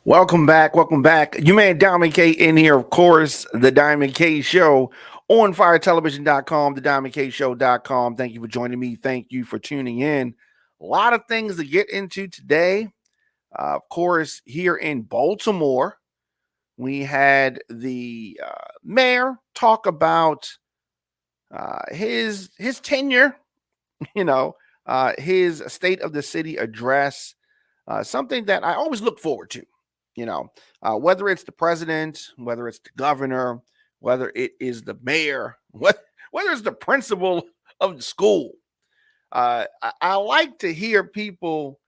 Welcome back. Welcome back. You man Diamond K in here, of course, the Diamond K Show on firetelevision.com, the diamondkshow.com. Thank you for joining me. Thank you for tuning in. A lot of things to get into today. Of course, here in Baltimore, we had the mayor talk about his tenure, you know, his State of the City address, something that I always look forward to. Whether it's the president, whether it's the governor, whether it is the mayor, whether it's the principal of the school. I like to hear people,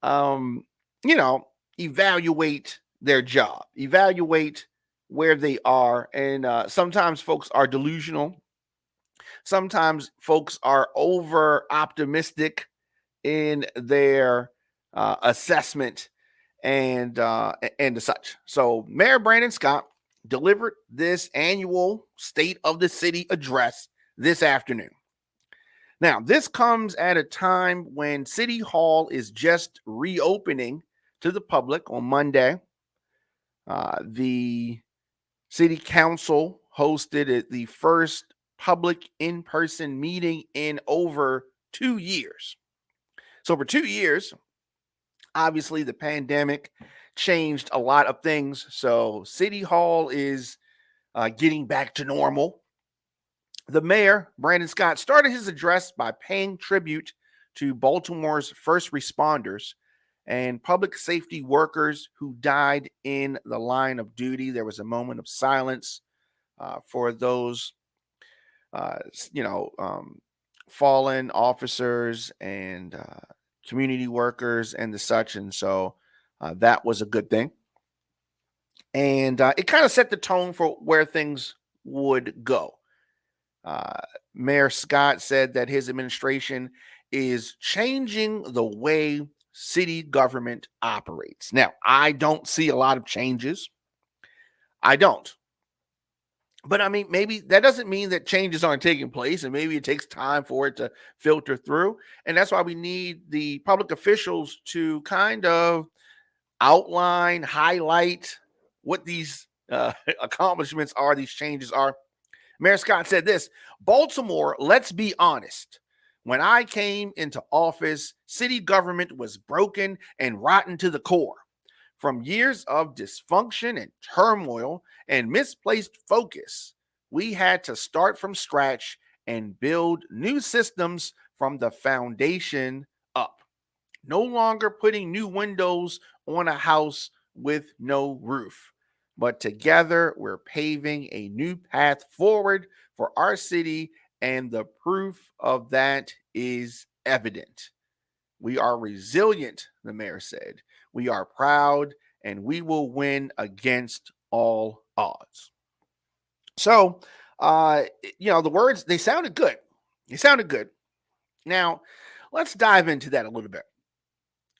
um, you know, evaluate their job, evaluate where they are. And sometimes folks are delusional. Sometimes folks are over optimistic in their assessment and such. So Mayor Brandon Scott delivered this annual State of the City address this afternoon. Now, this comes at a time when City Hall is just reopening to the public on Monday. The City Council hosted the first public in-person meeting in over 2 years. So for 2 years, obviously the pandemic changed a lot of things. So City Hall is getting back to normal. The mayor, Brandon Scott, started his address by paying tribute to Baltimore's first responders and public safety workers who died in the line of duty. There was a moment of silence for those, uh, you know, um, fallen officers and community workers and the such. And so that was a good thing. And it kind of set the tone for where things would go. Uh, Mayor Scott said that his administration is changing the way city government operates. Now, I don't see a lot of changes. I don't. But I mean, maybe that doesn't mean that changes aren't taking place, and maybe it takes time for it to filter through. And that's why we need the public officials to kind of outline, highlight what these accomplishments are, these changes are. Mayor Scott said this: Baltimore, let's be honest. When I came into office, city government was broken and rotten to the core. From years of dysfunction and turmoil and misplaced focus, we had to start from scratch and build new systems from the foundation up. No longer putting new windows on a house with no roof, but together we're paving a new path forward for our city, and the proof of that is evident. We are resilient, the mayor said. We are proud, and we will win against all odds. So, the words, they sounded good. They sounded good. Now, let's dive into that a little bit.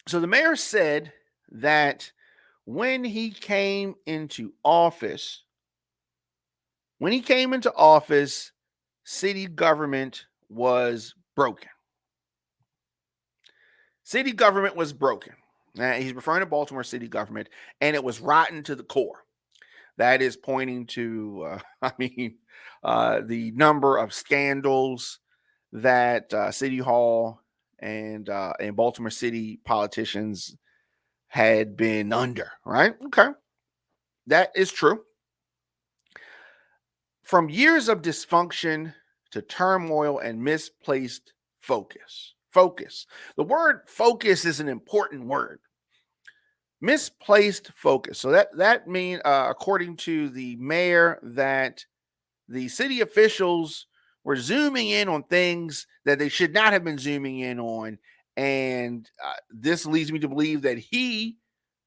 So, the mayor said that when he came into office, city government was broken. City government was broken. Now, he's referring to Baltimore city government, and it was rotten to the core. That is pointing to, the number of scandals that City Hall and Baltimore City politicians had been under. Right? Okay, that is true. From years of dysfunction to turmoil and misplaced focus. Focus. The word focus is an important word. Misplaced focus. So that means, according to the mayor, that the city officials were zooming in on things that they should not have been zooming in on, and this leads me to believe that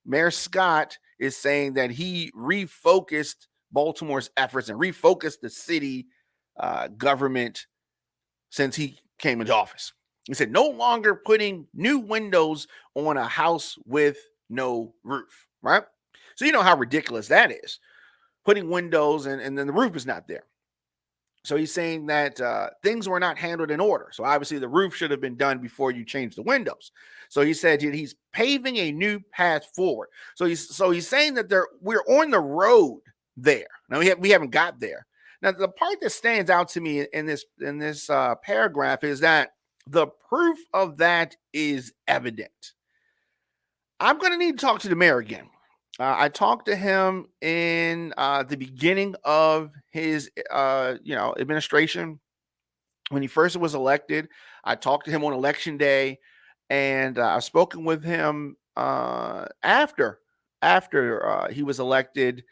Mayor Scott, is saying that he refocused Baltimore's efforts and refocused the city government since he came into office. He said, no longer putting new windows on a house with no roof, right? So you know how ridiculous that is. Putting windows and then the roof is not there. So he's saying that things were not handled in order. So obviously the roof should have been done before you change the windows. So he said he's paving a new path forward. So he's saying that we're on the road there. Now we haven't got there. Now the part that stands out to me in this paragraph is that the proof of that is evident. I'm going to need to talk to the mayor again. I talked to him in the beginning of his, administration when he first was elected. I talked to him on election day, and I've spoken with him after he was elected.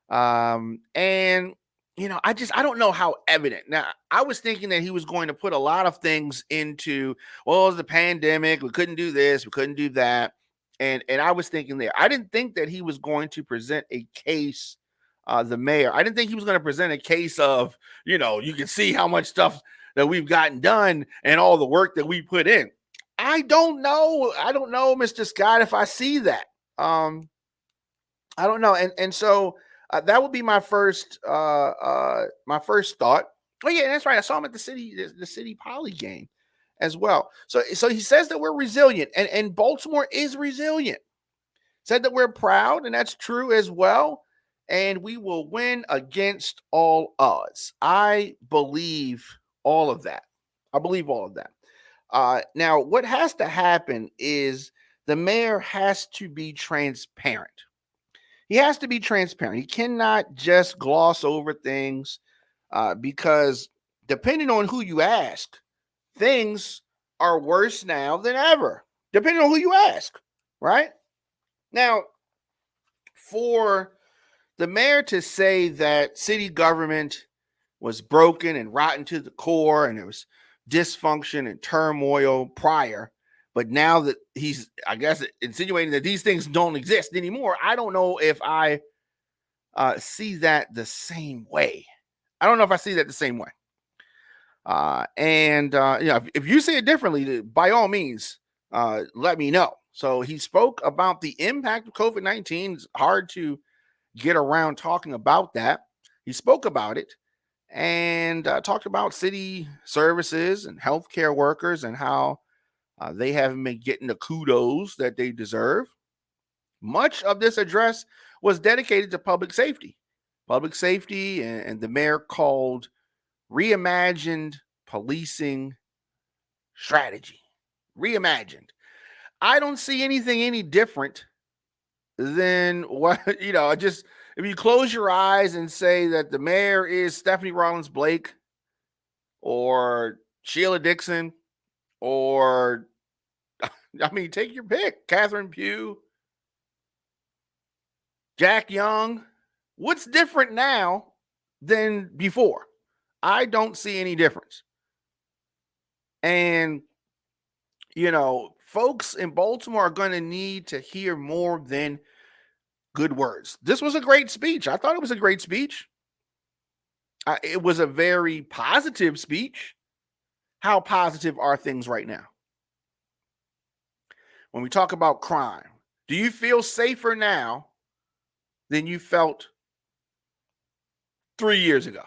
And I don't know how evident. Now, I was thinking that he was going to put a lot of things into, well, it was the pandemic. We couldn't do this. We couldn't do that. And I was thinking there. I didn't think that he was going to present a case, the mayor. I didn't think he was going to present a case of, you can see how much stuff that we've gotten done and all the work that we put in. I don't know. I don't know, Mr. Scott, if I see that. I don't know. And so that would be my first thought. Oh yeah, that's right. I saw him at the city poly game as well. So he says that we're resilient, and Baltimore is resilient. Said that we're proud, and that's true as well. And we will win against all odds. I believe all of that. I believe all of that. Now, what has to happen is the mayor has to be transparent. He has to be transparent. He cannot just gloss over things because depending on who you ask, things are worse now than ever, depending on who you ask, right? Now, for the mayor to say that city government was broken and rotten to the core and there was dysfunction and turmoil prior, but now that he's, I guess, insinuating that these things don't exist anymore, I don't know if I see that the same way. I don't know if I see that the same way. If you see it differently, by all means, let me know. So he spoke about the impact of COVID-19. It's hard to get around talking about that. He spoke about it and talked about city services and healthcare workers and how they haven't been getting the kudos that they deserve. Much of this address was dedicated to public safety. Public safety, and the mayor called reimagined policing strategy. Reimagined. I don't see anything any different than what, just if you close your eyes and say that the mayor is Stephanie Rollins Blake or Sheila Dixon or, take your pick, Catherine Pugh, Jack Young. What's different now than before? I don't see any difference. And, folks in Baltimore are going to need to hear more than good words. This was a great speech. I thought it was a great speech. It was a very positive speech. How positive are things right now? When we talk about crime, do you feel safer now than you felt 3 years ago?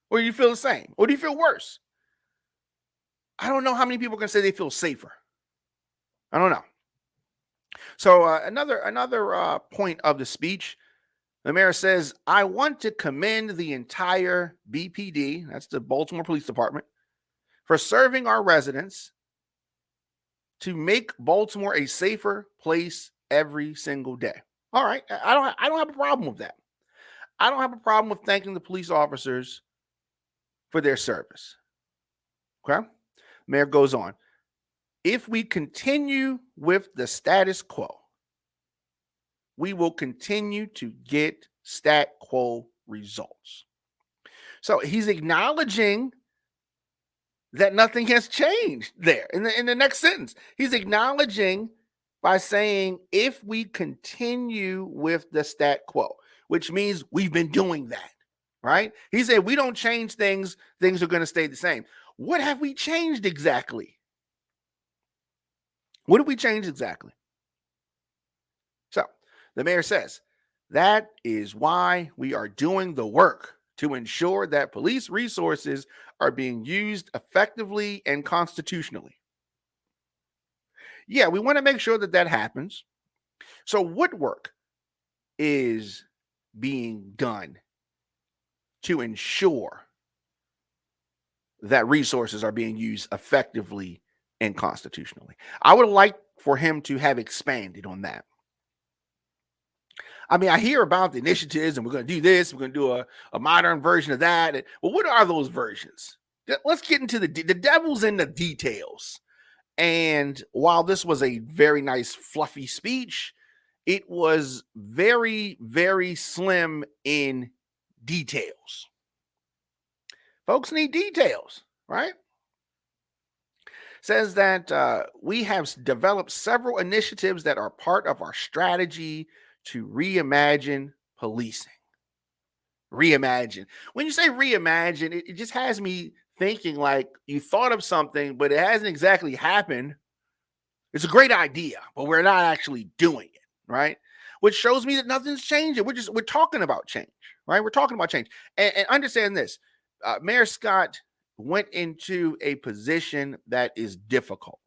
Or do you feel the same? Or do you feel worse? I don't know how many people can say they feel safer. I don't know. So another point of the speech, the mayor says, I want to commend the entire BPD, that's the Baltimore Police Department, for serving our residents to make Baltimore a safer place every single day. All right. I don't have a problem with that. I don't have a problem with thanking the police officers for their service. Okay. Mayor goes on. If we continue with the status quo, we will continue to get stat quo results. So he's acknowledging that nothing has changed there. In the next sentence, he's acknowledging by saying, if we continue with the stat quo, which means we've been doing that, right? He said, we don't change things, things are going to stay the same. What have we changed exactly? What have we changed exactly? So the mayor says, that is why we are doing the work to ensure that police resources are being used effectively and constitutionally. Yeah, we want to make sure that that happens. So, what work is being done to ensure that resources are being used effectively and constitutionally? I would like for him to have expanded on that. I mean, I hear about the initiatives and we're going to do this, we're going to do a modern version of that. Well, what are those versions? Let's get into the devil's in the details. And while this was a very nice, fluffy speech, it was very, very slim in details. Folks need details, right? Says that we have developed several initiatives that are part of our strategy to reimagine policing. Reimagine. When you say reimagine, it just has me thinking like you thought of something, but it hasn't exactly happened. It's a great idea, but we're not actually doing it, right? Which shows me that nothing's changing. We're talking about change, right? We're talking about change. And understand this. Mayor Scott went into a position that is difficult,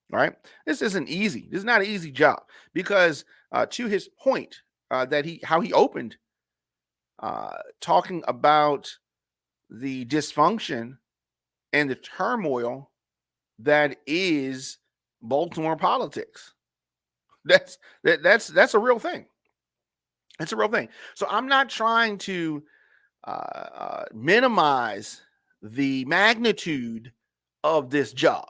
right? This isn't easy. This is not an easy job because to his point that how he opened talking about the dysfunction and the turmoil that is Baltimore politics. That's a real thing. It's a real thing. So I'm not trying to minimize the magnitude of this job,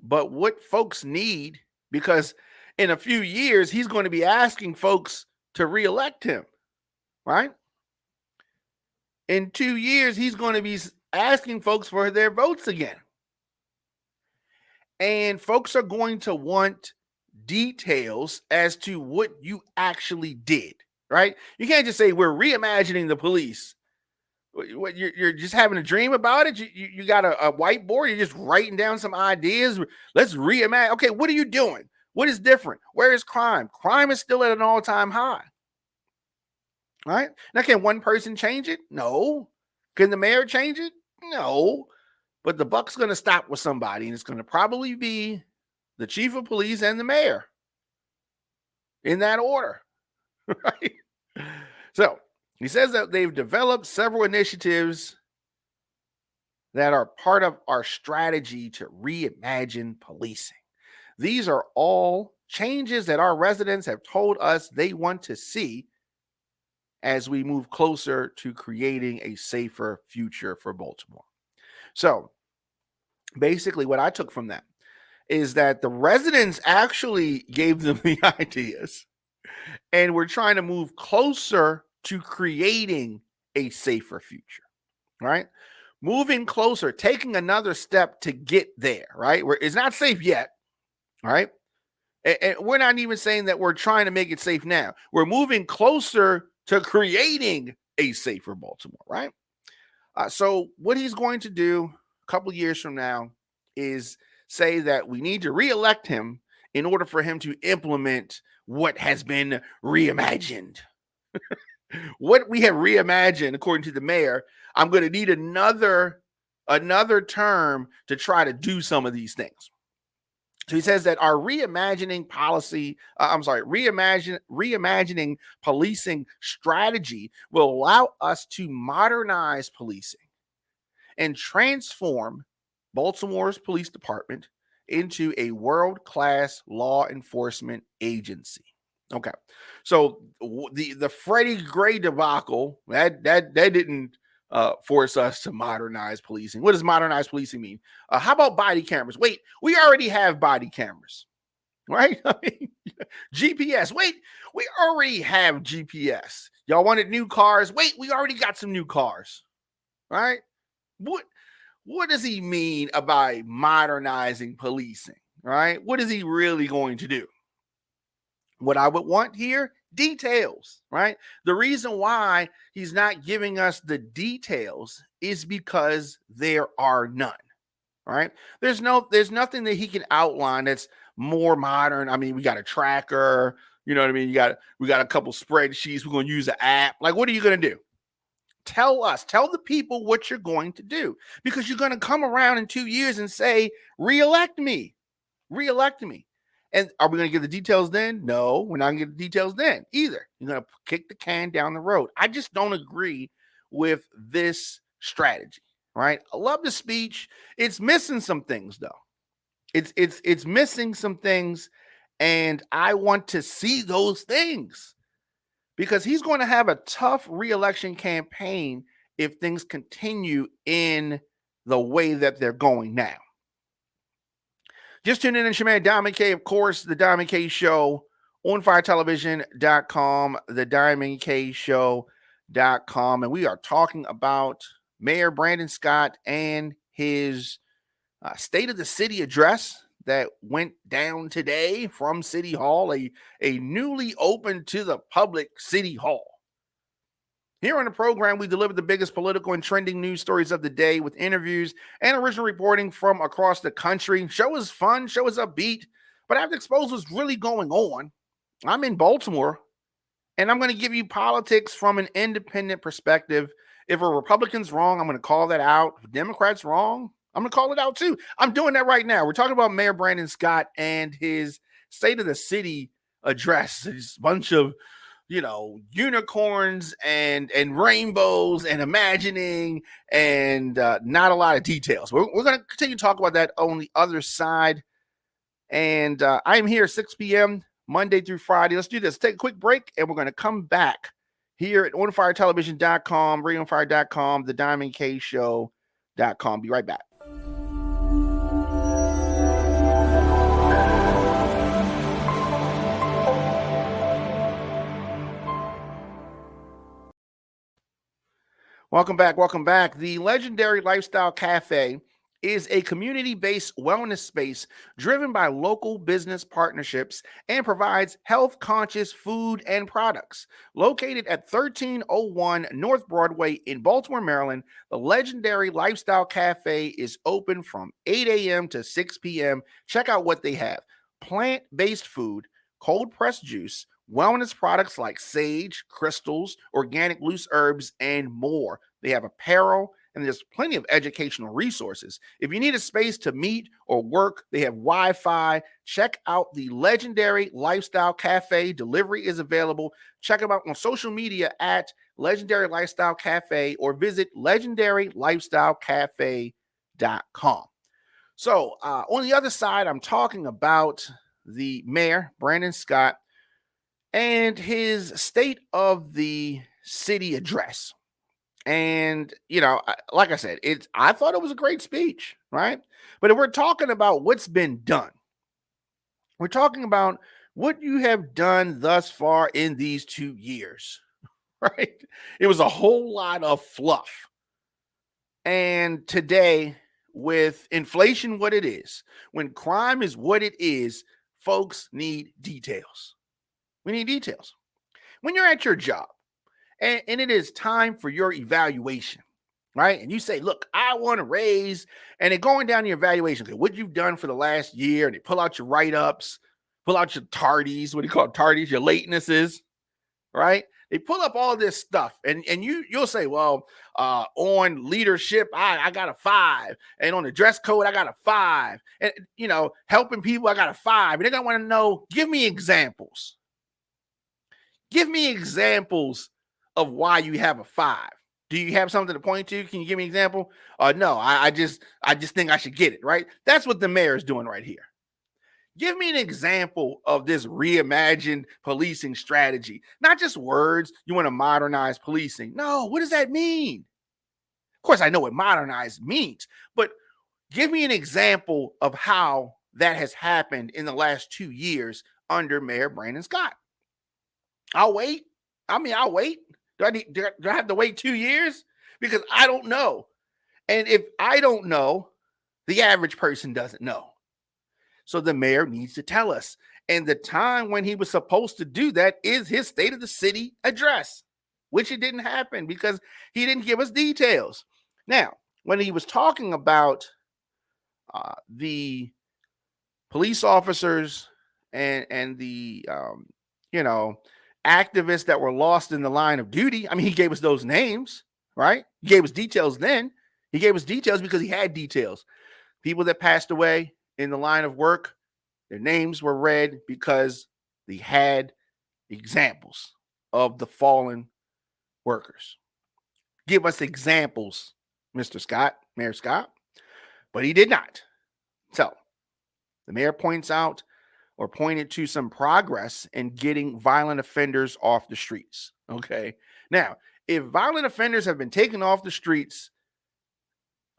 but what folks need, because in a few years he's going to be asking folks to reelect him, right? In 2 years he's going to be asking folks for their votes again, and folks are going to want details as to what you actually did, right? You can't just say we're reimagining the police. What you're just having a dream about it? You got a whiteboard, you're just writing down some ideas. Let's reimagine. Okay, what are you doing? What is different? Where is crime? Crime is still at an all-time high. Right? Now, can one person change it? No. Can the mayor change it? No. But the buck's going to stop with somebody, and it's going to probably be the chief of police and the mayor in that order. Right? So he says that they've developed several initiatives that are part of our strategy to reimagine policing. These are all changes that our residents have told us they want to see as we move closer to creating a safer future for Baltimore. So basically, what I took from that is that the residents actually gave them the ideas, and we're trying to move closer to creating a safer future, right? Moving closer, taking another step to get there, right? Where it's not safe yet, right? And we're not even saying that we're trying to make it safe now. We're moving closer to creating a safer Baltimore, right? So what he's going to do a couple years from now is say that we need to reelect him in order for him to implement what has been reimagined. What we have reimagined, according to the mayor, I'm going to need another term to try to do some of these things. So he says that our reimagining policing strategy will allow us to modernize policing and transform Baltimore's police department into a world-class law enforcement agency. Okay, so the Freddie Gray debacle that didn't force us to modernize policing. What does modernize policing mean? How about body cameras? Wait, we already have body cameras, right? I mean, GPS. Wait, we already have GPS. Y'all wanted new cars? Wait, we already got some new cars, right? What does he mean by modernizing policing, right? What is he really going to do? What I would want here, details, right? The reason why he's not giving us the details is because there are none, right? There's nothing that he can outline that's more modern. I mean, we got a tracker, you know what I mean? We got a couple spreadsheets. We're going to use an app. Like, what are you going to do? tell the people what you're going to do, because you're going to come around in 2 years and say, reelect me, reelect me. And are we going to get the details then? No, we're not going to get the details then either. You're going to kick the can down the road. I just don't agree with this strategy, right? I love the speech. It's missing some things though. It's missing some things, and I want to see those things, because he's going to have a tough reelection campaign if things continue in the way that they're going now. Just tune in, it's your man Diamond K, of course, the Diamond K Show, onfiretelevision.com, the Diamond K Show.com, and we are talking about Mayor Brandon Scott and his State of the City address that went down today from City Hall, a newly opened to the public City Hall. Here on the program, we deliver the biggest political and trending news stories of the day with interviews and original reporting from across the country. Show is fun, show is upbeat, but I have to expose what's really going on. I'm in Baltimore, and I'm going to give you politics from an independent perspective. If a Republican's wrong, I'm going to call that out. If a Democrat's wrong, I'm going to call it out too. I'm doing that right now. We're talking about Mayor Brandon Scott and his State of the City address. This bunch of, unicorns and rainbows and imagining and not a lot of details. We're going to continue to talk about that on the other side. And I am here 6 p.m. Monday through Friday. Let's do this. Take a quick break, and we're going to come back here at onfiretelevision.com, radioonfire.com, the Diamond K Show.com. Be right back. Welcome back. The legendary Lifestyle Cafe is a community-based wellness space driven by local business partnerships and provides health-conscious food and products. Located at 1301 North Broadway in Baltimore, Maryland, the legendary Lifestyle Cafe is open from 8 a.m. to 6 p.m. Check out what they have: plant-based food, cold-pressed juice, wellness products like sage, crystals, organic loose herbs, and more. They have apparel, and there's plenty of educational resources. If you need a space to meet or work, they have Wi-Fi. Check out the legendary Lifestyle Cafe. Delivery is available. Check them out on social media at Legendary Lifestyle Cafe, or visit legendarylifestylecafe.com. So on the other side, I'm talking about the mayor, Brandon Scott, and his State of the City address. And, like I said, I thought it was a great speech, right? But if we're talking about what's been done, we're talking about what you have done thus far in these 2 years, right? It was a whole lot of fluff. And today, with inflation what it is, when crime is what it is, folks need details. We need details. When you're at your job and it is time for your evaluation, right? And you say, look, I want to raise, and they're going down your evaluation. Okay, what you've done for the last year, and they pull out your write-ups, pull out your tardies, what do you call it, tardies, your latenesses, right? They pull up all this stuff, and you'll say, well, on leadership, I got a 5, and on the dress code, I got a 5, and helping people, I got a 5. And they're gonna want to know, give me examples. Give me examples of why you have a 5. Do you have something to point to? Can you give me an example? No, I just think I should get it, right? That's what the mayor is doing right here. Give me an example of this reimagined policing strategy. Not just words, you want to modernize policing. No, what does that mean? Of course, I know what modernize means, but give me an example of how that has happened in the last 2 years under Mayor Brandon Scott. I'll wait. I'll wait. Do I have to wait 2 years? Because I don't know. And if I don't know, the average person doesn't know. So the mayor needs to tell us. And the time when he was supposed to do that is his State of the City address, which it didn't happen because he didn't give us details. Now, when he was talking about the police officers and the activists that were lost in the line of duty, he gave us those names, right? He gave us details then. He gave us details because he had details. People that passed away in the line of work, their names were read because they had examples of the fallen workers. Give us examples, Mr. Scott, Mayor Scott, but he did not. So the mayor pointed to some progress in getting violent offenders off the streets. Okay. Now, if violent offenders have been taken off the streets,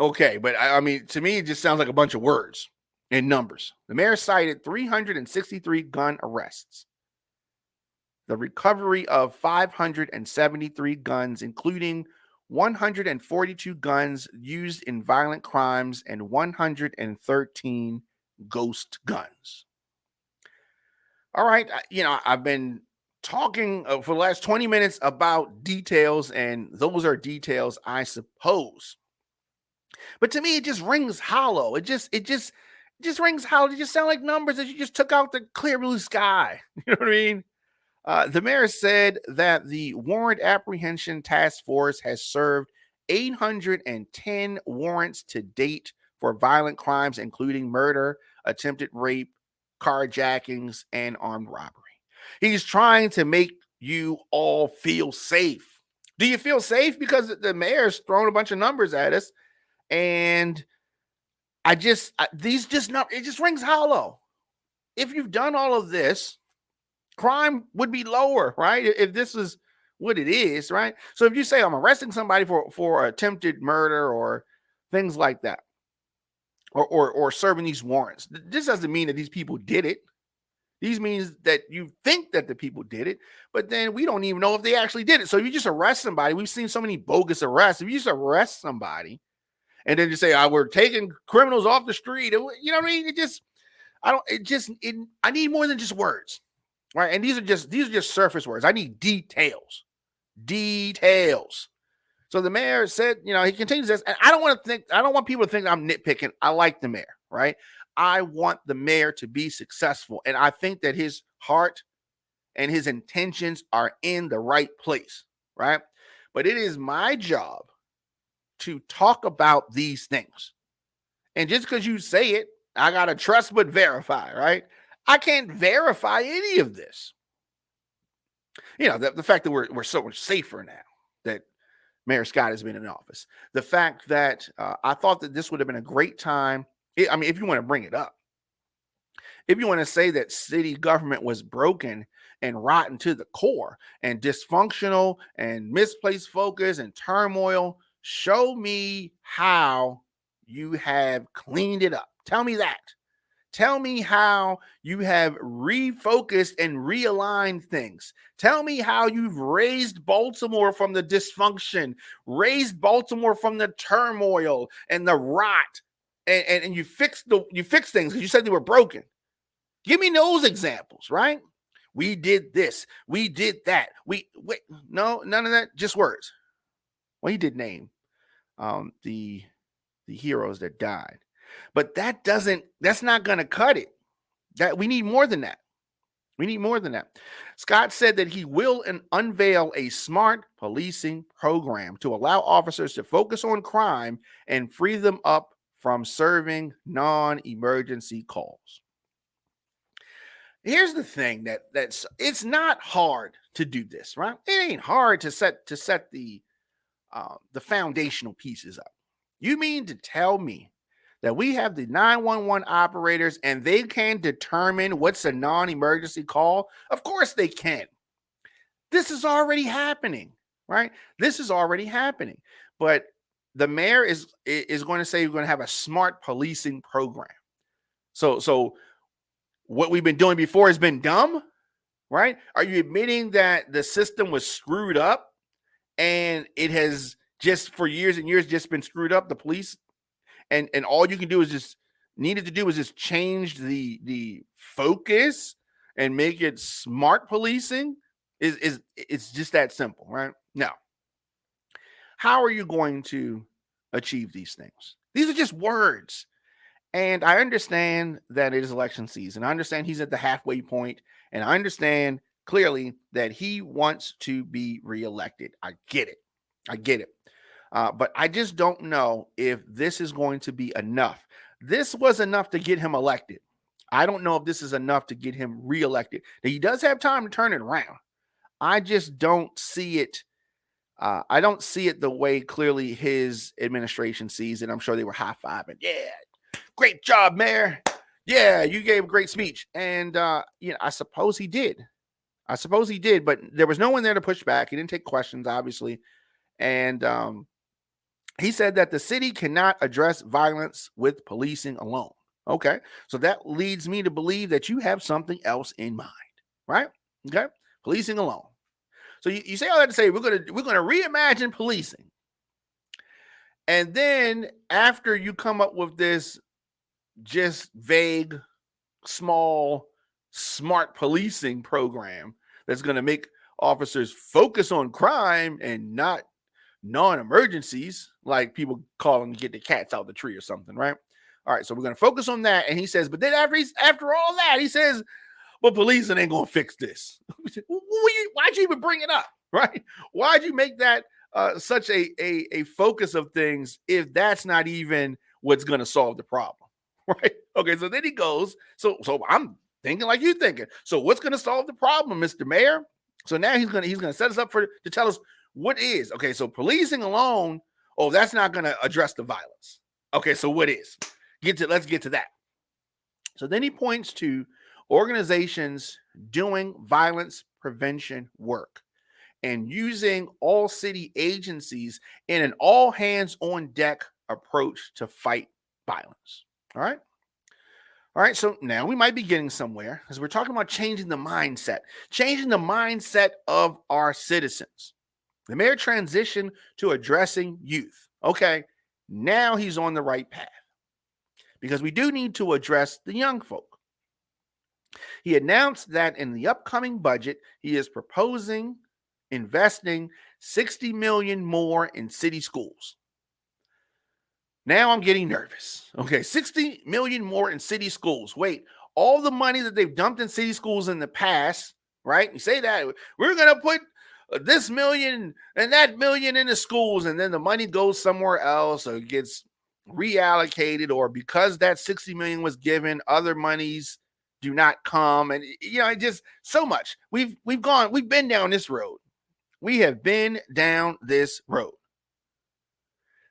okay, but I mean, to me, it just sounds like a bunch of words and numbers. The mayor cited 363 gun arrests, the recovery of 573 guns, including 142 guns used in violent crimes and 113 ghost guns. All right, I've been talking for the last 20 minutes about details, and those are details, I suppose. But to me, it just rings hollow. It just rings hollow. It just sound like numbers that you just took out the clear blue sky. You know what I mean? The mayor said that the warrant apprehension task force has served 810 warrants to date for violent crimes, including murder, attempted rape, carjackings, and armed robbery. He's trying to make you all feel safe. Do you feel safe? Because the mayor's throwing a bunch of numbers at us, and it just rings hollow. If you've done all of this, crime would be lower, right? If this is what it is, right? So if you say I'm arresting somebody for attempted murder or things like that, or serving these warrants, this doesn't mean that these people did it. These means that you think that the people did it, but then we don't even know if they actually did it. So if you just arrest somebody, we've seen so many bogus arrests. If you just arrest somebody and then you say, we're taking criminals off the street, you know what I mean? I need more than just words, right? And these are just surface words. I need details. So the mayor said, he continues this, and I don't want people to think I'm nitpicking. I like the mayor, right? I want the mayor to be successful, and I think that his heart and his intentions are in the right place, right? But it is my job to talk about these things. And just because you say it, I got to trust but verify, right? I can't verify any of this. The fact that we're so much safer now that Mayor Scott has been in office. The fact that I thought that this would have been a great time. If you want to bring it up, if you want to say that city government was broken and rotten to the core and dysfunctional and misplaced focus and turmoil, show me how you have cleaned it up. Tell me that. Tell me how you have refocused and realigned things. Tell me how you've raised Baltimore from the dysfunction, raised Baltimore from the turmoil and the rot, and you fixed things because you said they were broken. Give me those examples, right? We did this, we did that. No, none of that, just words. Well, he did name the heroes that died. But that's not going to cut it. We need more than that. Scott said that he will unveil a smart policing program to allow officers to focus on crime and free them up from serving non-emergency calls. Here's the thing that's it's not hard to do this, right? It ain't hard to set the foundational pieces up. You mean to tell me that we have the 911 operators and they can determine what's a non-emergency call? Of course they can. This is already happening, right? This is already happening. But the mayor is going to say we're going to have a smart policing program. So what we've been doing before has been dumb, right? Are you admitting that the system was screwed up and it has just for years and years just been screwed up? The police and all you can do is just change the focus and make it smart policing. It's just that simple, right? Now, how are you going to achieve these things? These are just words. And I understand that it is election season. I understand he's at the halfway point, and I understand clearly that he wants to be reelected. I get it. But I just don't know if this is going to be enough. This was enough to get him elected. I don't know if this is enough to get him reelected. Now, he does have time to turn it around. I just don't see it. I don't see it the way clearly his administration sees it. I'm sure they were high-fiving. Yeah, great job, Mayor. Yeah, you gave a great speech. And, I suppose he did. But there was no one there to push back. He didn't take questions, obviously. And he said that the city cannot address violence with policing alone. Okay, so that leads me to believe that you have something else in mind, right? Okay, policing alone. So you say all that to say we're gonna reimagine policing, and then after you come up with this just vague, small, smart policing program that's gonna make officers focus on crime and not non-emergencies, like people call them to get the cats out of the tree or something, right? All right, so we're going to focus on that. And he says, but then after all that, he says, well, policing ain't going to fix this. Why'd you even bring it up, right? Why'd you make that such a focus of things if that's not even what's going to solve the problem, right? Okay, so then he goes, so I'm thinking like you thinking. So what's going to solve the problem, Mr. Mayor? So now he's going to set us up to tell us what is. Okay, so policing alone, oh, that's not going to address the violence. Okay, so what is? Let's get to that. So then he points to organizations doing violence prevention work and using all city agencies in an all hands on deck approach to fight violence. All right, so now we might be getting somewhere because we're talking about changing the mindset of our citizens. The mayor transitioned to addressing youth. Okay, now he's on the right path because we do need to address the young folk. He announced that in the upcoming budget, he is proposing investing $60 million more in city schools. Now I'm getting nervous. Okay, $60 million more in city schools. Wait, all the money that they've dumped in city schools in the past, right? You say that we're going to put this million and that million in the schools, and then the money goes somewhere else or gets reallocated, or because that 60 million was given, other monies do not come. And just so much. We've been down this road. We have been down this road.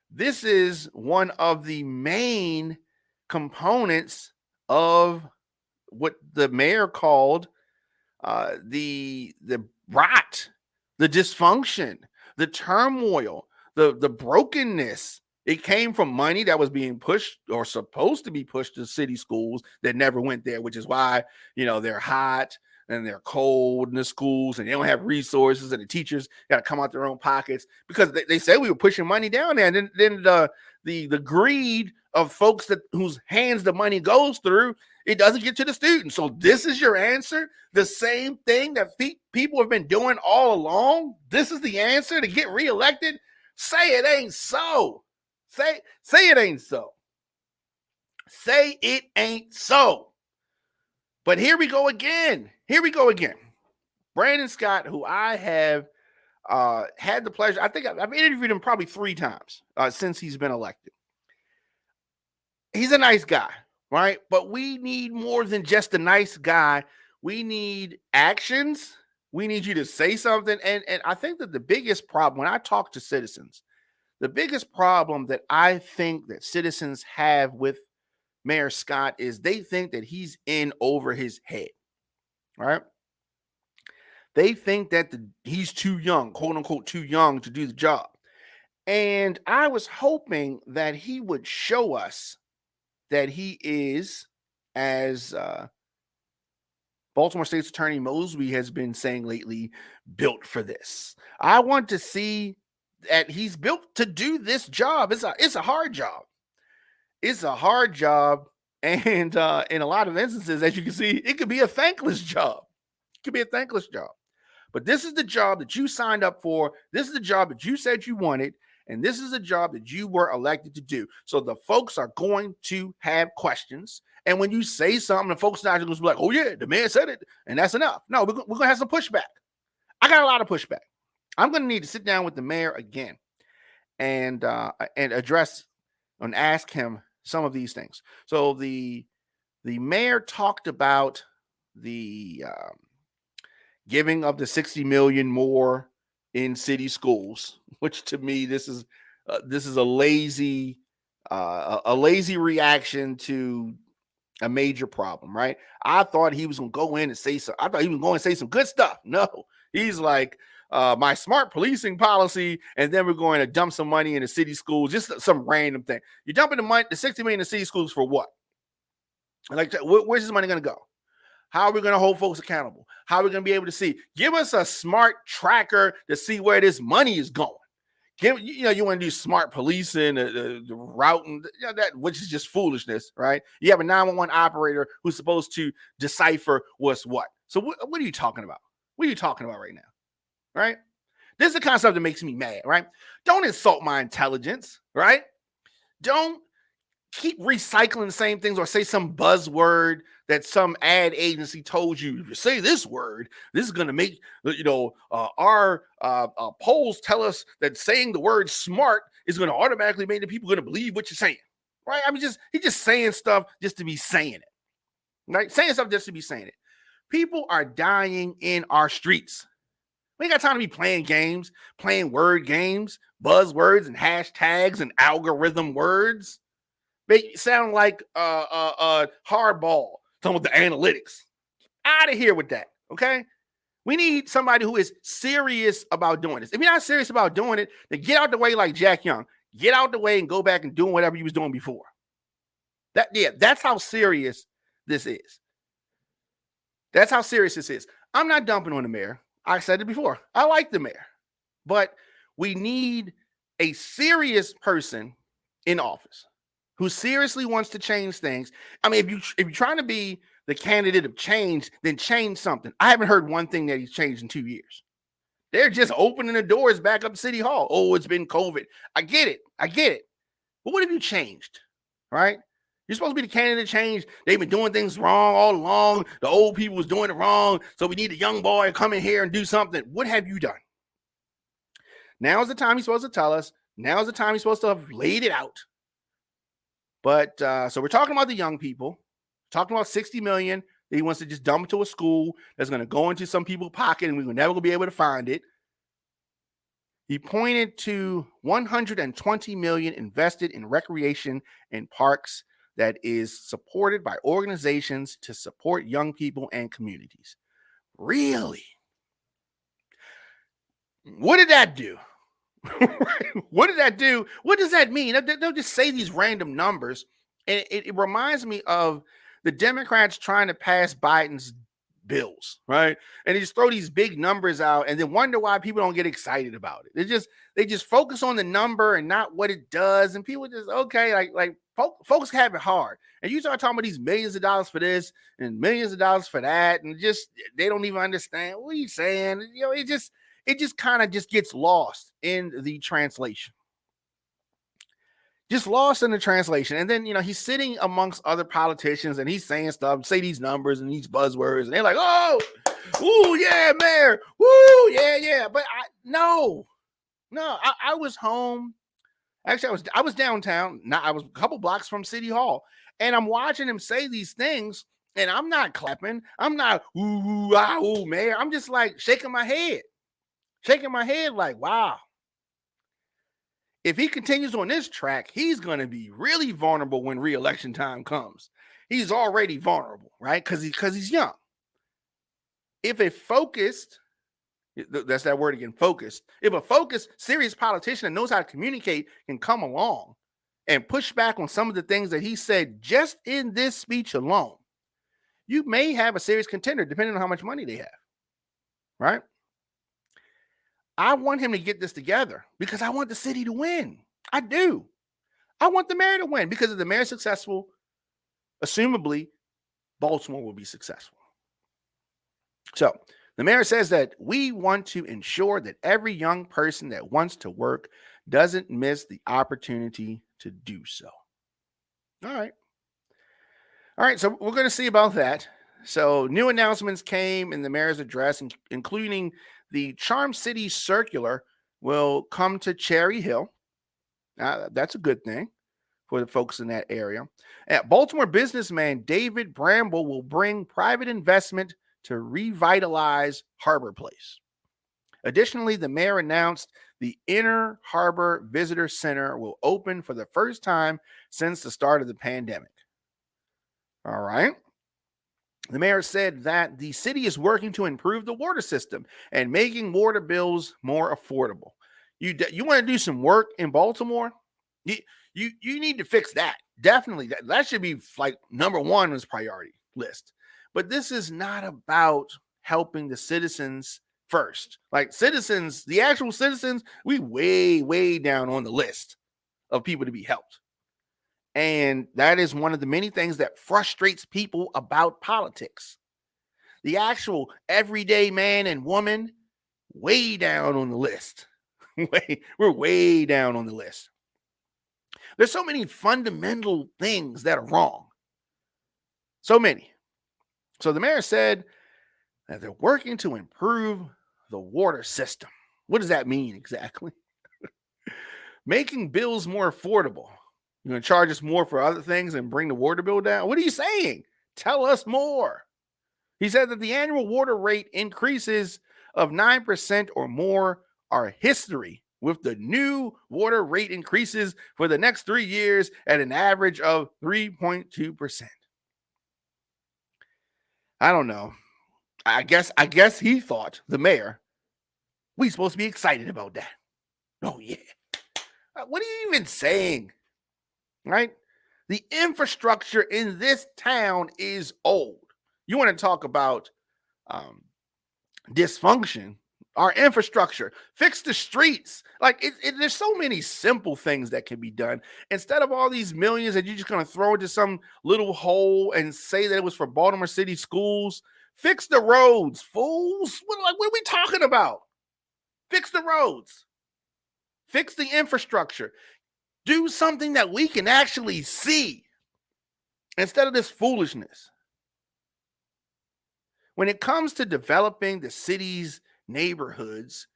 This is one of the main components of what the mayor called the rot, the dysfunction, the turmoil, the brokenness. It came from money that was being pushed or supposed to be pushed to city schools that never went there, which is why, they're hot and they're cold in the schools and they don't have resources, and the teachers got to come out their own pockets because they said we were pushing money down there. And then the greed of folks whose hands the money goes through, it doesn't get to the students. So this is your answer? The same thing that people have been doing all along? This is the answer to get reelected? Say it ain't so. Say it ain't so. Say it ain't so. But here we go again. Brandon Scott, who I have had the pleasure, I think I've interviewed him probably 3 times since he's been elected. He's a nice guy, right? But we need more than just a nice guy. We need actions. We need you to say something. And I think that the biggest problem, when I talk to citizens, the biggest problem that I think that citizens have with Mayor Scott is they think that he's in over his head, right? They think that he's too young, quote unquote, too young to do the job. And I was hoping that he would show us that he is, as Baltimore State's Attorney Mosby has been saying lately, built for this. I want to see that he's built to do this job. It's a hard job. It's a hard job. And in a lot of instances, as you can see, it could be a thankless job. But this is the job that you signed up for. This is the job that you said you wanted. And this is a job that you were elected to do. So the folks are going to have questions. And when you say something, the folks are not going to be like, oh, yeah, the man said it, and that's enough. No, we're going to have some pushback. I got a lot of pushback. I'm going to need to sit down with the mayor again and address and ask him some of these things. So the mayor talked about the giving of the 60 million more in city schools, which to me this is a lazy reaction to a major problem, right? I thought he was gonna go in and say I thought he was going to say some good stuff. No, he's like my smart policing policy, and then we're going to dump some money in the city schools, just some random thing. You're dumping the 60 million in city schools for what? Like, where's this money gonna go? How are we going to hold folks accountable? How are we going to be able to see? Give us a smart tracker to see where this money is going. You want to do smart policing, the routing, that, which is just foolishness, right? You have a 911 operator who's supposed to decipher what's what. So what are you talking about? What are you talking about right now, right? This is the kind of stuff that makes me mad, right? Don't insult my intelligence, right? Don't keep recycling the same things or say some buzzword that some ad agency told you. If you say this word, this is going to make, our polls tell us that saying the word smart is going to automatically make the people going to believe what you're saying, right? I mean, he's just saying stuff just to be saying it, right? Saying stuff just to be saying it. People are dying in our streets. We ain't got time to be playing games, playing word games, buzzwords and hashtags and algorithm words. They sound like hardball, talking about the analytics. Out of here with that, okay? We need somebody who is serious about doing this. If you're not serious about doing it, then get out the way like Jack Young. Get out the way and go back and do whatever you was doing before. That's how serious this is. That's how serious this is. I'm not dumping on the mayor. I said it before. I like the mayor. But we need a serious person in office who seriously wants to change things. I mean, if you're trying to be the candidate of change, then change something. I haven't heard one thing that he's changed in 2 years. They're just opening the doors back up to City Hall. Oh, it's been COVID. I get it. But what have you changed, right? You're supposed to be the candidate of change. They've been doing things wrong all along. The old people was doing it wrong. So we need a young boy to come in here and do something. What have you done? Now is the time he's supposed to tell us. Now is the time he's supposed to have laid it out. But so we're talking about the young people, talking about 60 million that he wants to just dump into a school that's going to go into some people's pocket and we're never going to be able to find it. He pointed to 120 million invested in recreation and parks that is supported by organizations to support young people and communities. Really? What did that do? What did that do? What does that mean? They'll just say these random numbers. And it reminds me of the Democrats trying to pass Biden's bills, right? And they just throw these big numbers out and then wonder why people don't get excited about it. They just focus on the number and not what it does. And people just, okay, like folks have it hard. And you start talking about these millions of dollars for this and millions of dollars for that. And just, they don't even understand what are you saying? It just kind of just gets lost in the translation. Just lost in the translation. And then, he's sitting amongst other politicians and he's saying stuff, say these numbers and these buzzwords. And they're like, oh, ooh, yeah, mayor. Woo, yeah. But I was home. Actually, I was downtown. Now I was a couple blocks from City Hall. And I'm watching him say these things. And I'm not clapping. I'm not, ooh, mayor. I'm just like shaking my head like, wow. If he continues on this track, he's going to be really vulnerable when re-election time comes. He's already vulnerable, right? Because he's young. If a focused, that's that word again, focused. If a focused, serious politician that knows how to communicate can come along and push back on some of the things that he said just in this speech alone, you may have a serious contender depending on how much money they have, right? I want him to get this together because I want the city to win. I do. I want the mayor to win because if the mayor is successful, assumably, Baltimore will be successful. So the mayor says that we want to ensure that every young person that wants to work doesn't miss the opportunity to do so. All right. So we're going to see about that. So new announcements came in the mayor's address, including the Charm City Circular will come to Cherry Hill. That's a good thing for the folks in that area. Baltimore businessman David Bramble will bring private investment to revitalize Harbor Place. Additionally, the mayor announced the Inner Harbor Visitor Center will open for the first time since the start of the pandemic. All right. The mayor said that the city is working to improve the water system and making water bills more affordable. You want to do some work in Baltimore? You need to fix that. Definitely, that should be like number one on his priority list. But this is not about helping the citizens first. Like citizens, the actual citizens, we way down on the list of people to be helped. And that is one of the many things that frustrates people about politics. The actual everyday man and woman, way down on the list. We're way down on the list. There's so many fundamental things that are wrong. So many. So the mayor said that they're working to improve the water system. What does that mean exactly? Making bills more affordable. You're going to charge us more for other things and bring the water bill down? What are you saying? Tell us more. He said that the annual water rate increases of 9% or more are history, with the new water rate increases for the next 3 years at an average of 3.2%. I don't know. I guess he thought, the mayor, we supposed to be excited about that. Oh, yeah. What are you even saying? Right? The infrastructure in this town is old. You want to talk about dysfunction? Our infrastructure, fix the streets. Like there's so many simple things that can be done instead of all these millions that you're just going to throw into some little hole and say that it was for Baltimore City schools. Fix the roads, fools. What are we talking about? Fix the roads. Fix the infrastructure. Do something that we can actually see instead of this foolishness. When it comes to developing the city's neighborhoods,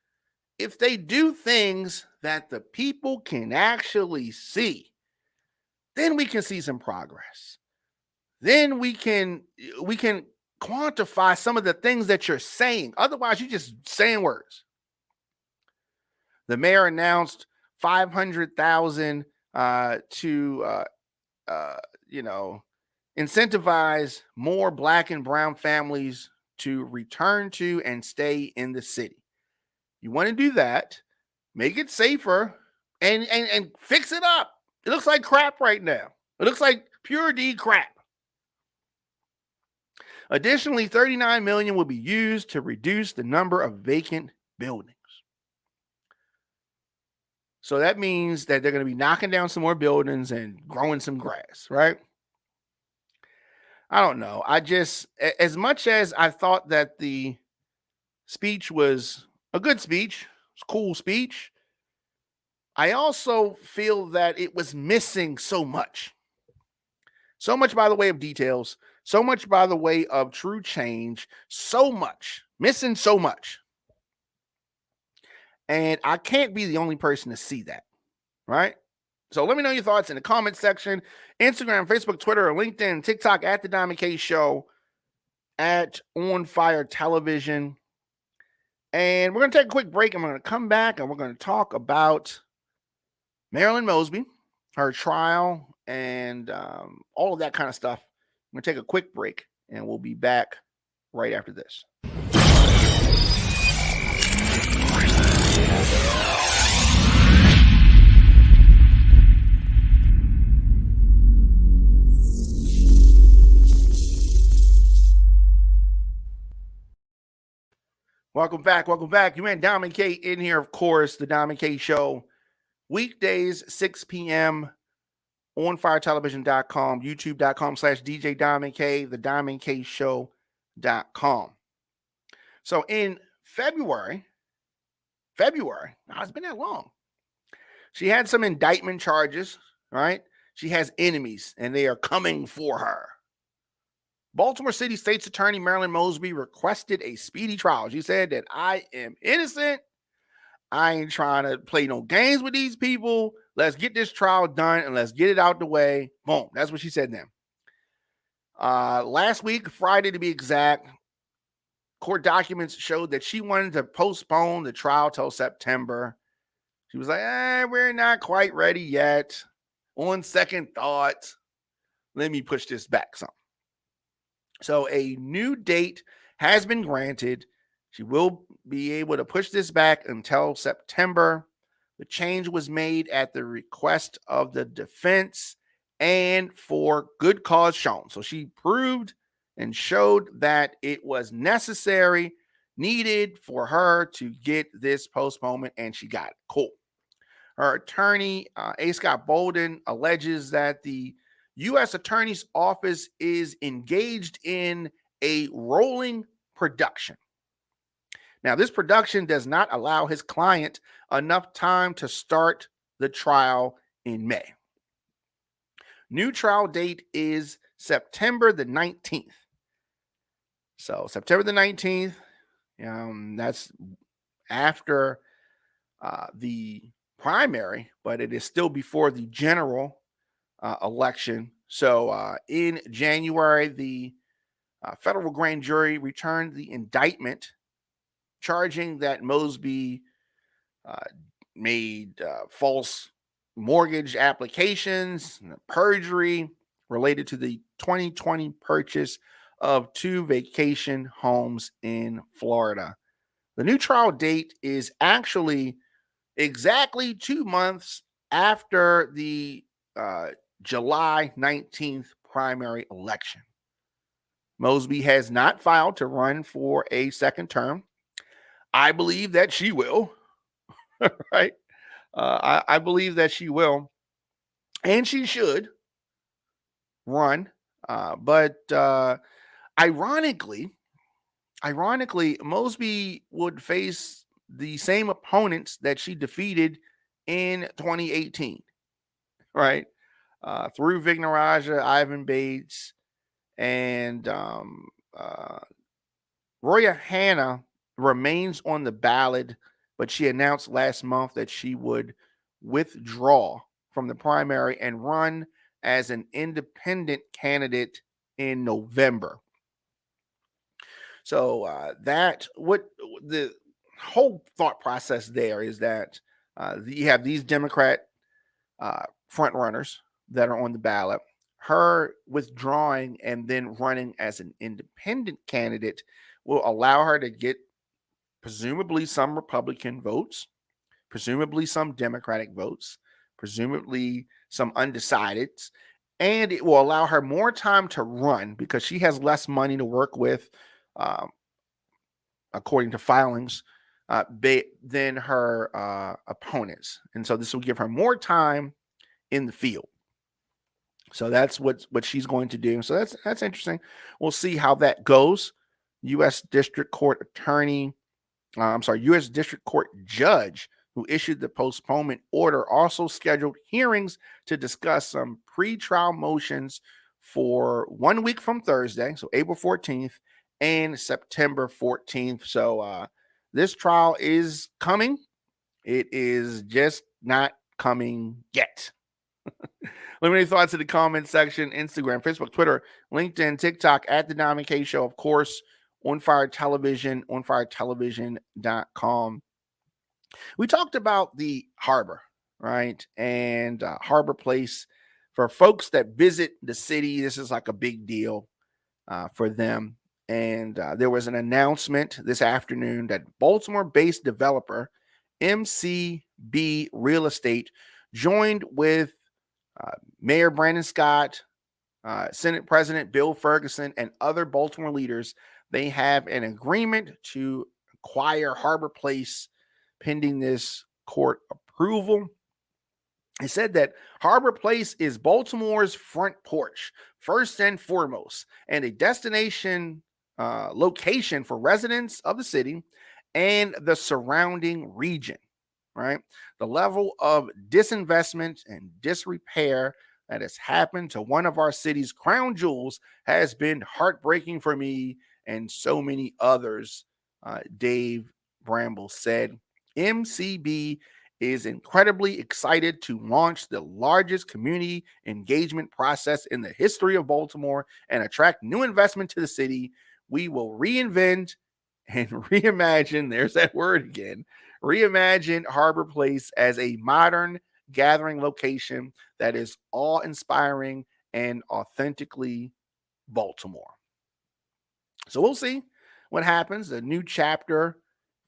if they do things that the people can actually see, then we can see some progress. Then we can quantify some of the things that you're saying. Otherwise, you're just saying words. The mayor announced $500,000 to incentivize more Black and brown families to return to and stay in the city. You want to do that, make it safer, and fix it up. It looks like crap right now. It looks like pure D crap. Additionally, $39 million will be used to reduce the number of vacant buildings. So that means that they're going to be knocking down some more buildings and growing some grass, right? I don't know. As much as I thought that the speech was a good speech, it's a cool speech, I also feel that it was missing so much. So much by the way of details, so much by the way of true change, missing so much. And I can't be the only person to see that, right? So let me know your thoughts in the comment section. Instagram, Facebook, Twitter, or LinkedIn, TikTok at The Diamond K Show, at On Fire Television. And we're going to take a quick break, and we're going to come back, and we're going to talk about Marilyn Mosby, her trial, and all of that kind of stuff. I'm going to take a quick break, and we'll be back right after this. Welcome back. You and Diamond K in here, of course, the Diamond K Show. Weekdays, 6 p.m. on firetelevision.com, youtube.com/DJ Diamond K, the DiamondKShow.com. So in February, it's been that long. She had some indictment charges, right? She has enemies, and they are coming for her. Baltimore City State's Attorney Marilyn Mosby requested a speedy trial. She said that I am innocent. I ain't trying to play no games with these people. Let's get this trial done and let's get it out the way. Boom. That's what she said then. Last week, Friday to be exact, court documents showed that she wanted to postpone the trial till September. She was like, we're not quite ready yet. On second thought, let me push this back some. So a new date has been granted. She will be able to push this back until September. The change was made at the request of the defense and for good cause shown. So she proved and showed that it was necessary, needed for her to get this postponement, and she got it. Cool. Her attorney, A. Scott Bolden, alleges that the U.S. Attorney's Office is engaged in a rolling production. Now, this production does not allow his client enough time to start the trial in May. New trial date is September the 19th. So September the 19th, that's after the primary, but it is still before the general election. So in January, the federal grand jury returned the indictment charging that Mosby made false mortgage applications, perjury related to the 2020 purchase of 2 vacation homes in Florida. The new trial date is actually exactly 2 months after the July 19th primary election. Mosby has not filed to run for a second term. I believe that she will, right? I believe that she will, and she should run. But ironically, Mosby would face the same opponents that she defeated in 2018, right? Through Vignoraja, Ivan Bates, and Roya Hanna remains on the ballot, but she announced last month that she would withdraw from the primary and run as an independent candidate in November. So what the whole thought process there is that you have these Democrat front runners that are on the ballot. Her withdrawing and then running as an independent candidate will allow her to get presumably some Republican votes, presumably some Democratic votes, presumably some undecideds, and it will allow her more time to run because she has less money to work with, according to filings, than her opponents. And so this will give her more time in the field. So that's what she's going to do. So that's interesting. We'll see how that goes. U.S. District Court judge who issued the postponement order also scheduled hearings to discuss some pretrial motions for 1 week from Thursday, so April 14th, and September 14th. So this trial is coming. It is just not coming yet. Let me know your thoughts in the comment section. Instagram, Facebook, Twitter, LinkedIn, TikTok, at The Diamond K Show. Of course, On Fire Television, onfiretelevision.com. We talked about the harbor, right? And Harbor Place. For folks that visit the city, this is like a big deal for them. And there was an announcement this afternoon that Baltimore-based developer MCB Real Estate joined with Mayor Brandon Scott, Senate President Bill Ferguson, and other Baltimore leaders. They have an agreement to acquire Harbor Place pending this court approval. It said that Harbor Place is Baltimore's front porch, first and foremost, and a destination location for residents of the city and the surrounding region, right? The level of disinvestment and disrepair that has happened to one of our city's crown jewels has been heartbreaking for me and so many others, Dave Bramble said. MCB is incredibly excited to launch the largest community engagement process in the history of Baltimore and attract new investment to the city. We will reinvent and reimagine, there's that word again, reimagine Harbor Place as a modern gathering location that is awe inspiring and authentically Baltimore. So we'll see what happens. A new chapter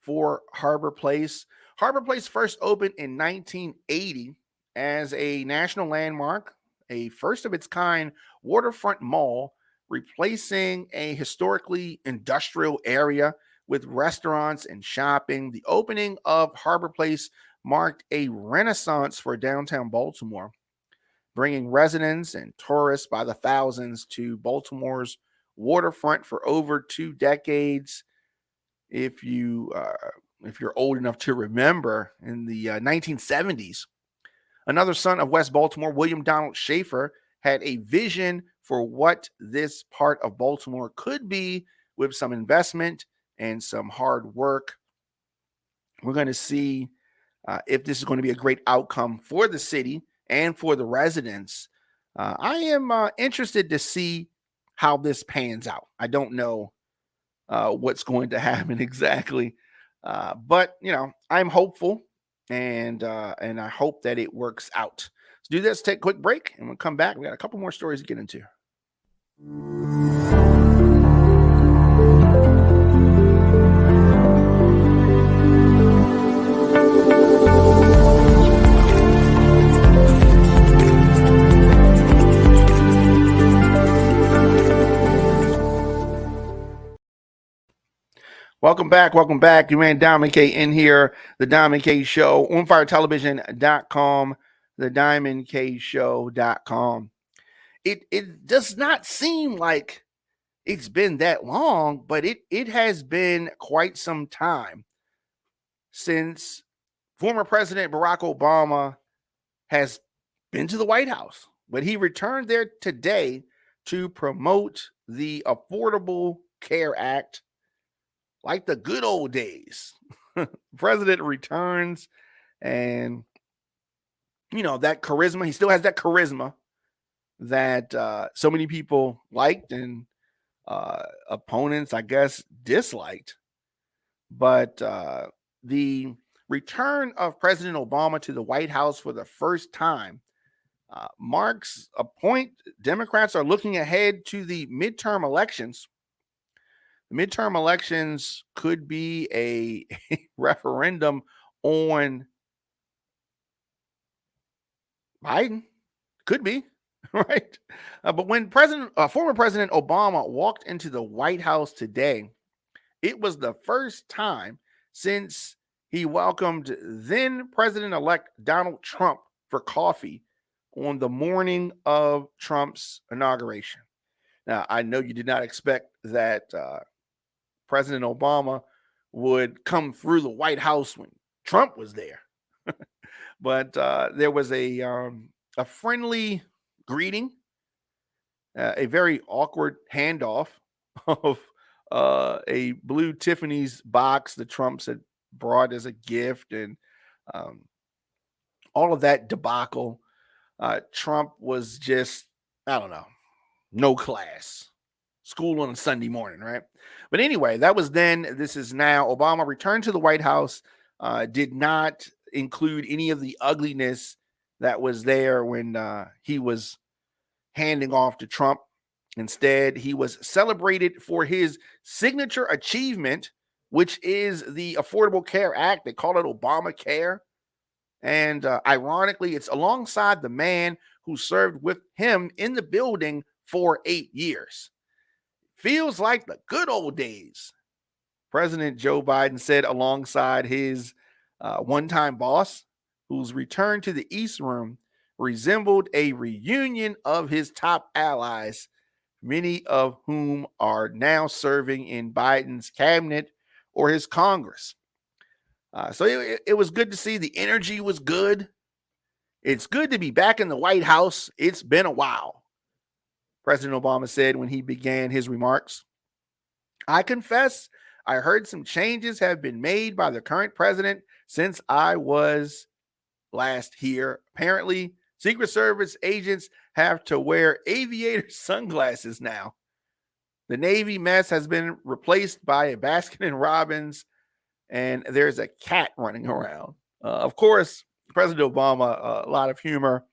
for Harbor Place. Harbor Place first opened in 1980 as a national landmark, a first of its kind waterfront mall, replacing a historically industrial area with restaurants and shopping. The opening of Harbor Place marked a renaissance for downtown Baltimore, bringing residents and tourists by the thousands to Baltimore's waterfront for over 2 decades. If you're old enough to remember, in the 1970s, another son of West Baltimore, William Donald Schaefer, had a vision for what this part of Baltimore could be with some investment and some hard work. We're going to see if this is going to be a great outcome for the city and for the residents. I am interested to see how this pans out. I don't know what's going to happen exactly, but I'm hopeful, and I hope that it works out. Let's do this. Take a quick break, and we'll come back. We got a couple more stories to get into. Welcome back. Welcome back. Your man Diamond K in here. The Diamond K Show, onfiretelevision.com, the diamondkshow.com. It does not seem like it's been that long, but it has been quite some time since former President Barack Obama has been to the White House. But he returned there today to promote the Affordable Care Act, like the good old days. President returns, and that charisma, he still has that charisma that so many people liked and opponents, I guess, disliked. But the return of President Obama to the White House for the first time marks a point. Democrats are looking ahead to the midterm elections. Midterm elections could be a referendum on Biden. Could be, right? But when former President Obama walked into the White House today, it was the first time since he welcomed then President-elect Donald Trump for coffee on the morning of Trump's inauguration. Now, I know you did not expect that President Obama would come through the White House when Trump was there. But there was a friendly greeting, a very awkward handoff of a blue Tiffany's box that Trump had brought as a gift, and all of that debacle. Trump was just, I don't know, no class. School on a Sunday morning, right? But anyway, that was then. This is now. Obama returned to the White House, did not include any of the ugliness that was there when he was handing off to Trump. Instead, he was celebrated for his signature achievement, which is the Affordable Care Act. They call it Obamacare. And ironically, it's alongside the man who served with him in the building for 8 years. Feels like the good old days, President Joe Biden said, alongside his one-time boss, whose return to the East Room resembled a reunion of his top allies, many of whom are now serving in Biden's cabinet or his Congress. So it was good to see. The energy was good. It's good to be back in the White House. It's been a while, President Obama said when he began his remarks. I confess, I heard some changes have been made by the current president since I was last here. Apparently, Secret Service agents have to wear aviator sunglasses now. The Navy mess has been replaced by a Baskin and Robbins, and there's a cat running around. Of course, President Obama, a lot of humor,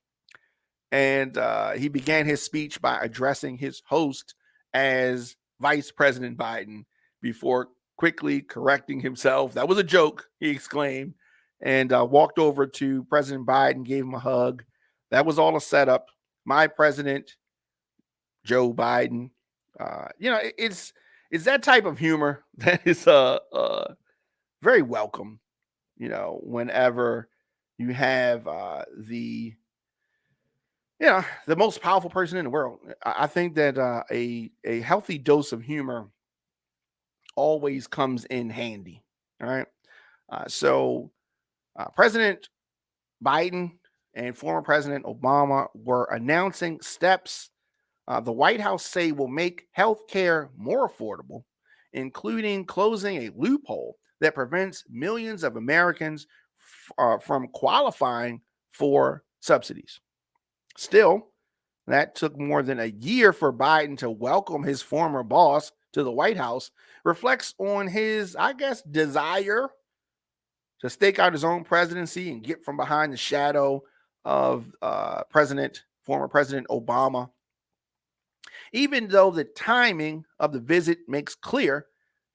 and he began his speech by addressing his host as Vice President Biden before quickly correcting himself. That was a joke, he exclaimed, and walked over to President Biden, gave him a hug. That was all a setup. My president, Joe Biden. It's that type of humor that is very welcome. Whenever you have the most powerful person in the world. I think that a healthy dose of humor always comes in handy. All right. So President Biden and former President Obama were announcing steps the White House say will make health care more affordable, including closing a loophole that prevents millions of Americans from qualifying for subsidies. Still, that took more than a year for Biden to welcome his former boss to the White House, reflects on his, I guess, desire to stake out his own presidency and get from behind the shadow of former President Obama. Even though the timing of the visit makes clear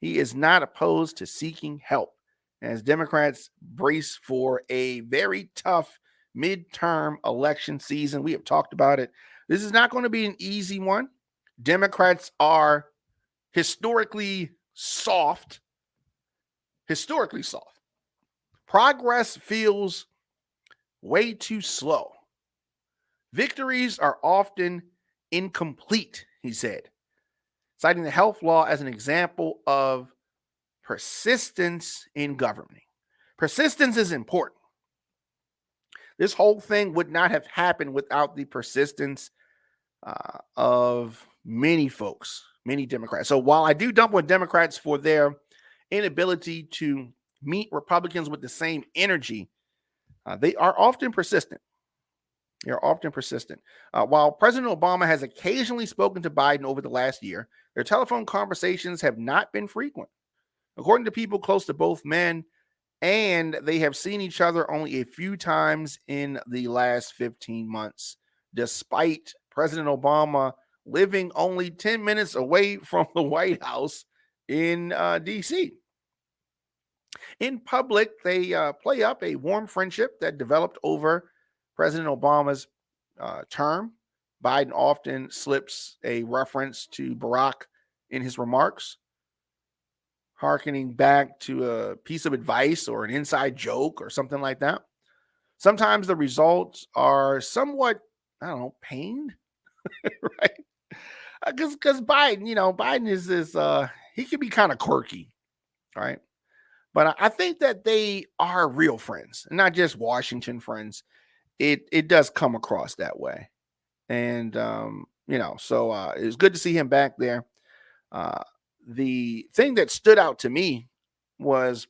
he is not opposed to seeking help, as Democrats brace for a very tough midterm election season. We have talked about it. This is not going to be an easy one. Democrats are historically soft. Progress feels way too slow. Victories are often incomplete, he said, citing the health law as an example of persistence in governing. Persistence is important. This whole thing would not have happened without the persistence of many folks, many Democrats. So while I do dump on Democrats for their inability to meet Republicans with the same energy, they are often persistent. While President Obama has occasionally spoken to Biden over the last year, their telephone conversations have not been frequent. According to people close to both men, and they have seen each other only a few times in the last 15 months, despite President Obama living only 10 minutes away from the White House in D.C. In public, they play up a warm friendship that developed over President Obama's term. Biden often slips a reference to Barack in his remarks, hearkening back to a piece of advice or an inside joke or something like that. Sometimes the results are somewhat, pained, right? Because Biden is this, he can be kind of quirky, right? But I think that they are real friends, not just Washington friends. It does come across that way. And, so it was good to see him back there. The thing that stood out to me was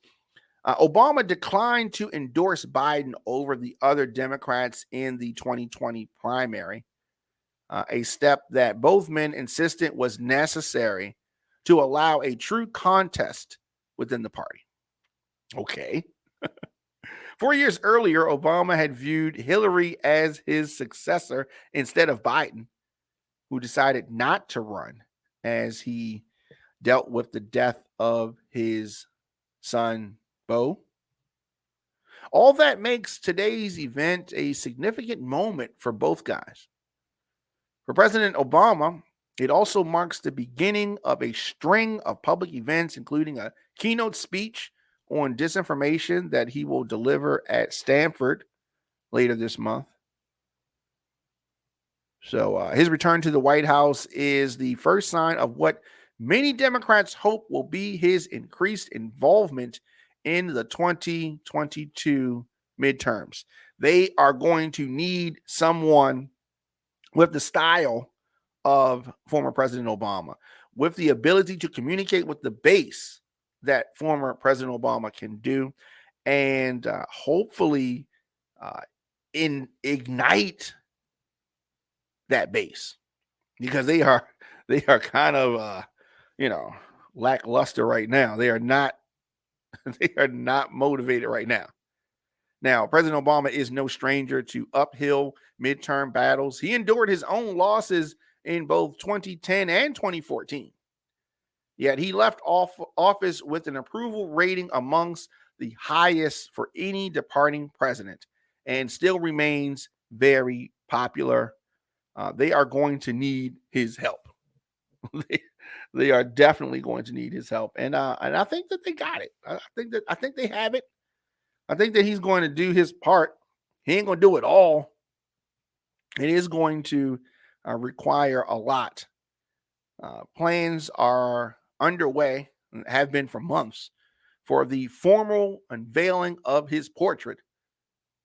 Obama declined to endorse Biden over the other Democrats in the 2020 primary, a step that both men insisted was necessary to allow a true contest within the party. Okay. 4 years earlier, Obama had viewed Hillary as his successor instead of Biden, who decided not to run as he dealt with the death of his son, Beau. All that makes today's event a significant moment for both guys. For President Obama, it also marks the beginning of a string of public events, including a keynote speech on disinformation that he will deliver at Stanford later this month. So his return to the White House is the first sign of what many Democrats hope will be his increased involvement in the 2022 midterms. They are going to need someone with the style of former President Obama, with the ability to communicate with the base that former President Obama can do, and hopefully uh, ignite that base, because they are kind of you know lackluster right now. They are not they are not motivated right now. Now, President Obama is no stranger to uphill midterm battles. He endured his own losses in both 2010 and 2014. Yet he left office with an approval rating amongst the highest for any departing president, and still remains very popular. They are going to need his help. they, they are definitely going to need his help, and I think that they got it. I think they have it. I think that he's going to do his part. He ain't going to do it all. It is going to require a lot. Plans are underway and have been for months for the formal unveiling of his portrait.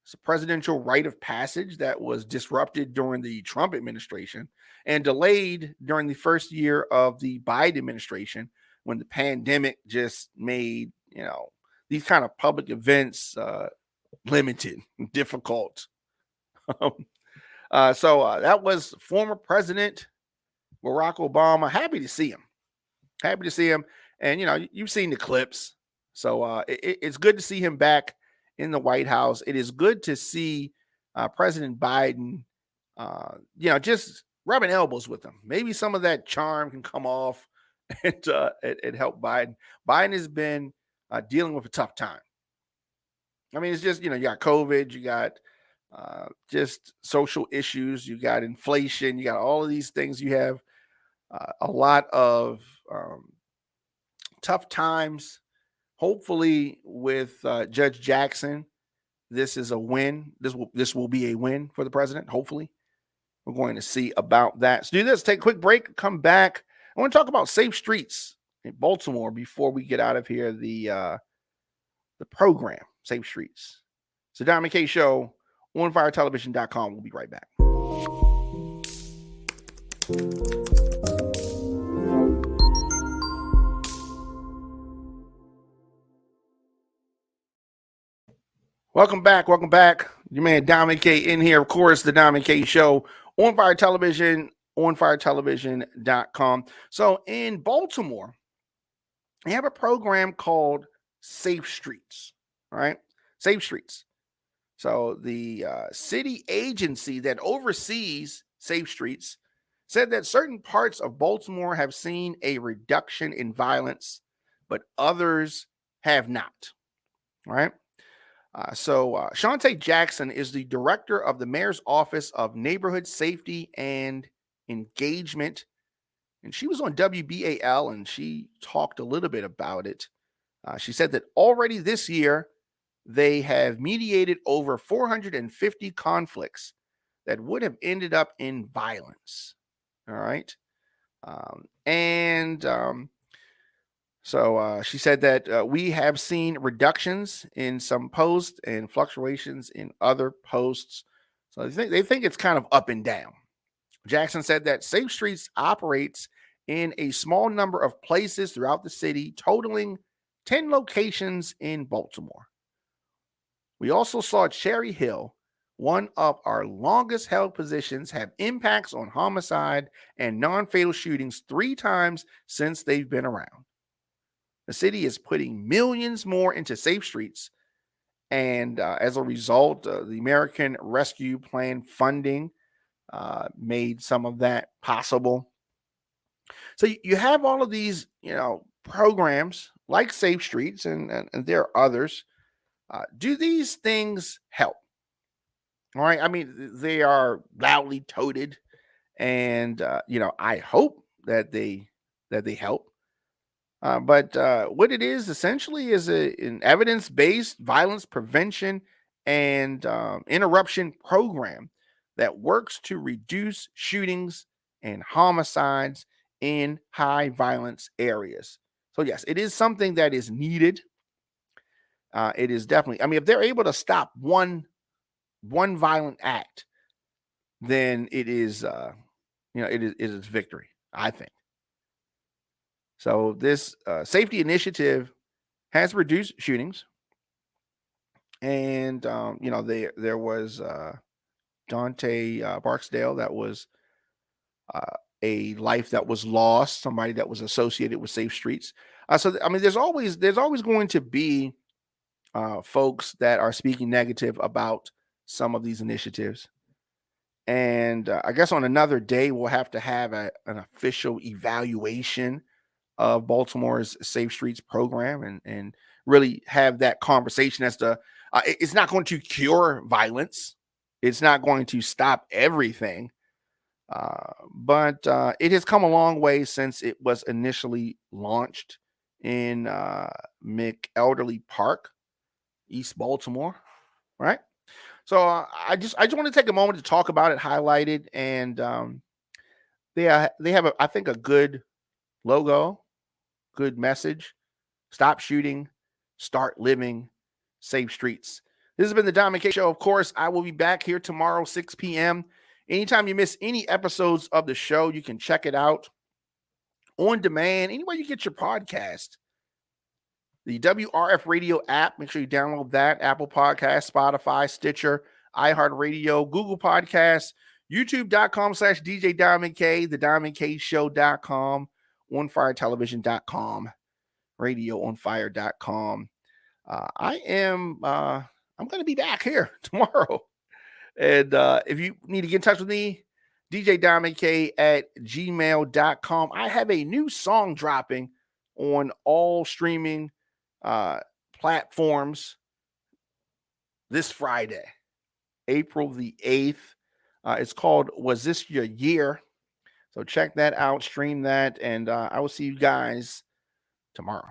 It's a presidential rite of passage that was disrupted during the Trump administration and delayed during the first year of the Biden administration, when the pandemic just made these kind of public events limited, difficult. So that was former President Barack Obama. Happy to see him. Happy to see him. And you've seen the clips, so it's good to see him back in the White House. It is good to see President Biden, just rubbing elbows with him. Maybe some of that charm can come off and help Biden. Biden has been dealing with a tough time. I mean, it's just, you got COVID, you got just social issues, you got inflation, you got all of these things. You have a lot of tough times. Hopefully, with Judge Jackson, this is a win. This will be a win for the president. Hopefully, we're going to see about that. So do this. Take a quick break. Come back. I want to talk about safe streets in Baltimore before we get out of here. The program, Safe Streets. So Diamond K Show, onfiretelevision.com. We'll be right back. Welcome back. Welcome back. Your man Diamond K in here. Of course, the Diamond K Show on Fire Television, onfiretelevision.com. So in Baltimore, they have a program called Safe Streets. All right. Safe Streets. So the city agency that oversees Safe Streets said that certain parts of Baltimore have seen a reduction in violence, but others have not. All right. So Shantae Jackson is the director of the mayor's office of neighborhood safety and engagement. And she was on WBAL and she talked a little bit about it. She said that already this year, they have mediated over 450 conflicts that would have ended up in violence. All right. So she said that we have seen reductions in some posts and fluctuations in other posts. So they think it's kind of up and down. Jackson said that Safe Streets operates in a small number of places throughout the city, totaling 10 locations in Baltimore. We also saw Cherry Hill, one of our longest held positions, have impacts on homicide and non-fatal shootings 3 times since they've been around. The city is putting millions more into Safe Streets. And as a result, the American Rescue Plan funding made some of that possible. So you have all of these, programs like Safe Streets, and there are others. Do these things help? All right. I mean, they are loudly touted, and I hope that they help. But what it is essentially is an evidence-based violence prevention and interruption program that works to reduce shootings and homicides in high violence areas. So yes, it is something that is needed. It is definitely. I mean, if they're able to stop one violent act, then it is it is victory, I think. So this safety initiative has reduced shootings And there was Dante Barksdale. That was uh, a life that was lost, somebody that was associated with Safe Streets. I mean, there's always going to be folks that are speaking negative about some of these initiatives. And I guess on another day, we'll have to have an official evaluation of Baltimore's Safe Streets program, and really have that conversation as to it's not going to cure violence. It's not going to stop everything. But it has come a long way since it was initially launched in McElderly Park, East Baltimore, right? So I just want to take a moment to talk about it, highlight it, and they have I think a good logo, good message. Stop shooting, start living, safe streets. This has been the Diamond K Show. Of course, I will be back here tomorrow, 6 p.m. Anytime you miss any episodes of the show, you can check it out on demand, anywhere you get your podcast. The WRF Radio app, make sure you download that. Apple Podcasts, Spotify, Stitcher, iHeartRadio, Google Podcasts, youtube.com/DJ Diamond K, the DiamondKShow.com, onfiretelevision.com, radioonfire.com. I'm going to be back here tomorrow. And if you need to get in touch with me, djdiamondk@gmail.com. I have a new song dropping on all streaming platforms this Friday, April the 8th. It's called Was This Your Year? So check that out, stream that, and I will see you guys tomorrow.